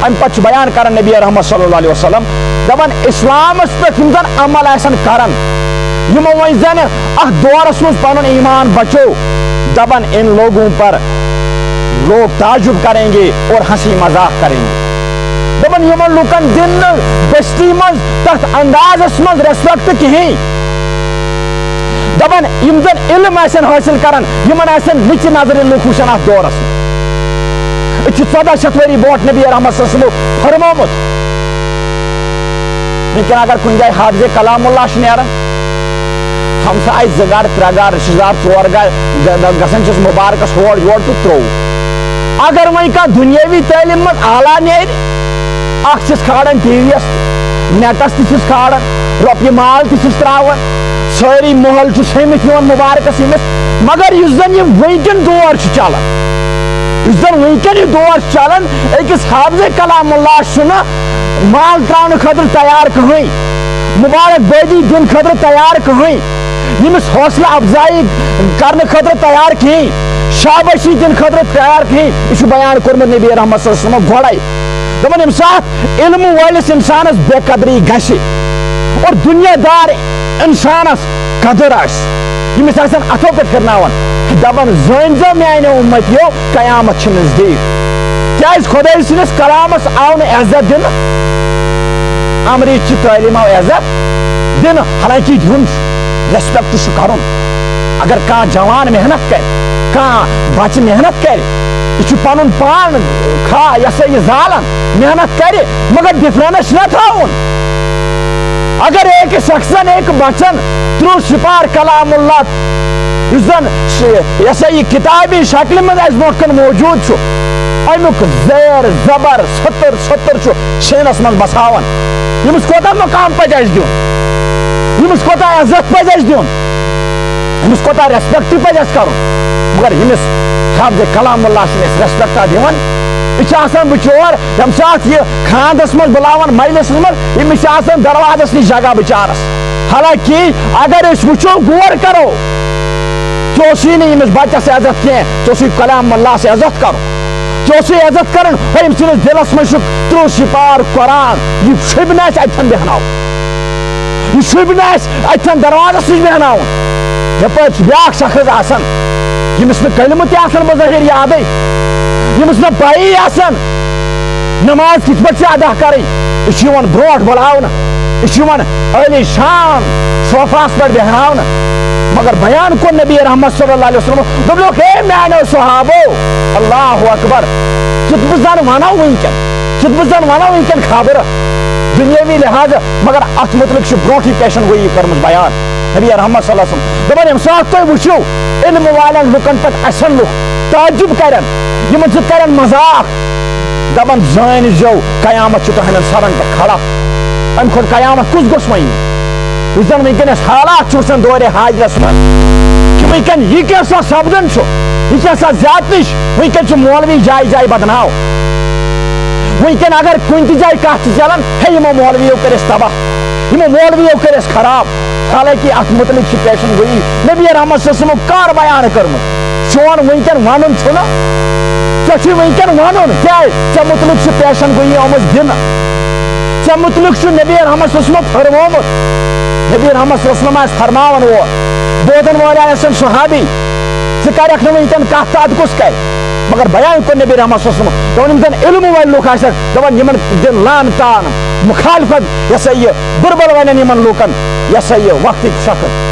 ام پتہ بیان کران نبی رحمت صلی اللہ علیہ وسلم دپان اسلامس پہ یم زن عمل آسن کران یمو ون زن اتھ دورس مز پنن ایمان بچو دپان ان لوگوں پر لوگ تعجب کریں گے اور ہنسی مذاق کریں گے دپان یمن لوکن دن بستی مز تحت اندازس مز ریسپیکٹ کہیں دپان یم زن علم آسن حاصل کران یمن آسن نچ نظر لوک وچھان اتھ دورس 1400 ؤری برونٹھ نبی رحمت صلی اللہ علیہ وسلم فرمومت ونکن اگر کن جائے حافظ کلام اللہ نیران ہمسائے 2 گھر 3 گھر رشتہ دار 4 گھر گژھان چھس مبارکس ہور یور تو ترو اگر وۄنۍ کانٛہہ دُنیٲوی تعلیٖم منٛز اعلیٰ نیرِ اکھ چھِس کھالان ٹی وی یس نیٹس تہِ چھِس کھالان رۄپیہِ مال تہِ چھِس تراوان سٲری محل چھُ سٔمِتھ یِوان مبارکس ییٚمِس مگر یُس زن یہِ وٕنکیٚن دور چھُ چلان یُس زن وٕنکیٚن یہِ دور چھُ چلان أکِس حافظ کلام اللہ چھُنہٕ مال تراونہٕ خٲطرٕ تیار کٕہٕنۍ مبارک بٲدی دِنہٕ خٲطرٕ تیار کٕہٕنۍ ییٚمِس حوصلہٕ افزایی کرنہٕ خٲطرٕ تیار کِہیٖنۍ شاباشی دِنہٕ خٲطرٕ تیار کِہیٖنۍ یہِ چھُ بیان کوٚرمُت نبی رحمت صلی اللہ علیہ وسلم گۄڈے دپان ییٚمہِ ساتہٕ علمہٕ وٲلِس انسانس بے قدری گژھِ اور دُنیا دار انسانس قدر آسہِ ییٚمِس آسن اتھو پٮ۪ٹھ پھرناوان دپان زٲنۍزیو میانیو اُمتیو قیامت چھِ نزدیٖک کیازِ خۄداے سٕنٛدِس کلامس آو نہٕ عزت دِنہٕ امریٖچہِ تعلیٖم آو عزت دِنہٕ حالانکہِ دیُن چھُ ریسپیکٹ چھُ کرُن اگر کانٛہہ جوان محنت کرِ کانٛہہ بچہِ محنت کرِ یہ چھُ پنُن پان یہِ ہسا یہِ زالان محنت کرِ مگر ڈفرنس چھُنہ تھاوُن اگر ایک شخصن ایک بچن تھرو سپار کلام اللہ یُس زن یہ ہسا یہ کتابی شکلہِ منٛز اسہِ برونٛٹھ کن موجوٗد چھُ امیُک زیر زبر سطر چھُ شینس منٛز بساوان ییٚمِس کوتاہ مقام پزِ اسہِ دیُن ییٚمِس کوتاہ عزت پزِ اسہِ دیُن ییٚمِس کوتاہ ریسپیکٹ پزِ اسہِ کرُن مگر ییٚمِس حافظ کلام اللہ چھِنہٕ أسۍ ریسپیکٹا دِوان یہِ چھُ آسان بِچور ییٚمہِ ساتہٕ یہِ خاندس منٛز بُلاوان مجلسس منٛز أمِس چھِ آسان دروازس نِش جگہ بِچارس حالانکہِ اگر أسۍ وٕچھو غور کرو ژےٚ اوسُے نہٕ ییٚمِس بچس عزت کینٛہہ ژےٚ اوسُے کلام اللہس عزت کرُن ژےٚ اوسُے عزت کرُن أمۍ سٕنٛدِس دِلس منٛز چھُ ترٛوٚ سِپار قرآن یہِ شوٗبہِ نہٕ اَسہِ اتھٮ۪ن بیٚہناوُن یہِ شوٗبہِ نہٕ اَسہِ اتھٮ۪ن دروازس نِش بیٚہناوُن یپٲرۍ چھُ بیاکھ شخص آسان ییٚمِس نہٕ کلمہٕ تہِ آسان بظٲہِر یادٕے ییٚمِس نہٕ پایی آسان نماز کِتھ پٲٹھۍ چھِ ادا کرٕنۍ یہِ چھُ یِوان برونٛٹھ بُلاونہٕ یہِ چھُ یِوان عٲلی شان صوفاہس پٮ۪ٹھ بیٚہناونہٕ مگر بیان کوٚر نبی رحمت صلی اللہ علیہ وسلم دوٚپنکھ ہے میانیو صحابو اللہ اکبر کِتھ پٲٹھۍ زن ونو ونکیٚن خبرٕ دُنیٲوی لحاظہٕ مگر اتھ متعلق چھُ برونٛٹھٕے پیشن گویی کٔرمٕژ بیان نبی رحمت صلی اللہ علیہ وسلم دپان ییٚمہِ ساتہٕ تُہۍ وٕچھِو علم والٮ۪ن لُکن پٮ۪ٹھ اَسن لُکھ تعجب کرن یِمن سۭتۍ کرن مذاق دپان زٲنۍزیو قیامت چھُ تُہنٛدٮ۪ن سرن پٮ۪ٹھ کھڑا امہِ کھۄتہٕ قیامت کُس گوٚژھ وۄنۍ یُس زن ونکیٚنس حالات چھُ وٕچھان دورِ حاضرس منٛز کہِ ونکیٚن یہِ کیاہ سا سپدان چھُ یہِ کیاہ سا زیادتی چھِ ونکیٚن چھُ مولوی جایہِ جایہِ بدناو ونکیٚن اگر کُنہِ تہِ جایہِ کتھ چھِ چلان ہے یِمو مولویو کٔرۍ أسۍ تباہ یِمو مولویو کٔرۍ أسۍ خراب حالانکہِ اتھ متعلق چھِ پیشن گویی نبی رحمت صلی اللہ علیہ وسلم کر بیان کٔرمٕژ چون ونکیٚن ونُن چھُنہ ژےٚ چھُے ونکیٚن ونُن کیازِ ژےٚ متعلق چھِ پیشن گویی آمٕژ دِنہٕ ژےٚ متعلق چھُ نبی رحمت صلی اللہ علیہ وسلم فرمومُت نبی رحمت صلی اللہ علیہ وسلم آسہِ فرماوان بوزن وٲلۍ آسن صحابی ژٕ کرکھ نہٕ ونکیٚن کتھ تہٕ ادٕ کُس کرِ مگر بیان کوٚر نبی رحمت صلی اللہ علیہ وسلم دپان یِم زن علمہٕ وٲلۍ لُکھ آسن دپان یِمن دِن لانہٕ تان مُخالفت یہ سا یہ بُربل ونن یِمن لوٗکن یہ سا یہ وقتٕکۍ شخص